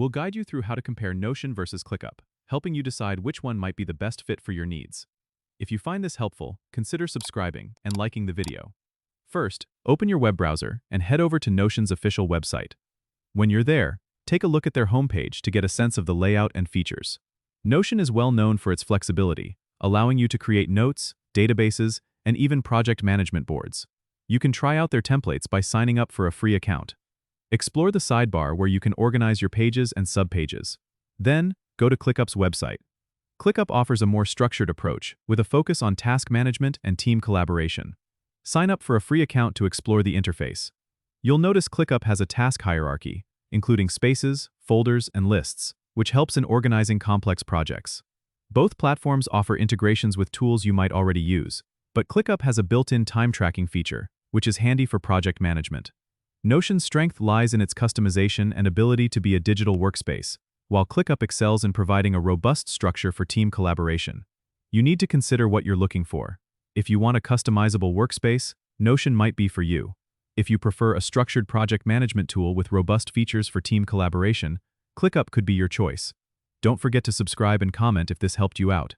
We'll guide you through how to compare Notion versus ClickUp, helping you decide which one might be the best fit for your needs. If you find this helpful, consider subscribing and liking the video. First, open your web browser and head over to Notion's official website. When you're there, take a look at their homepage to get a sense of the layout and features. Notion is well known for its flexibility, allowing you to create notes, databases, and even project management boards. You can try out their templates by signing up for a free account. Explore the sidebar where you can organize your pages and subpages. Then, go to ClickUp's website. ClickUp offers a more structured approach, with a focus on task management and team collaboration. Sign up for a free account to explore the interface. You'll notice ClickUp has a task hierarchy, including spaces, folders, and lists, which helps in organizing complex projects. Both platforms offer integrations with tools you might already use, but ClickUp has a built-in time tracking feature, which is handy for project management. Notion's strength lies in its customization and ability to be a digital workspace, while ClickUp excels in providing a robust structure for team collaboration. You need to consider what you're looking for. If you want a customizable workspace, Notion might be for you. If you prefer a structured project management tool with robust features for team collaboration, ClickUp could be your choice. Don't forget to subscribe and comment if this helped you out.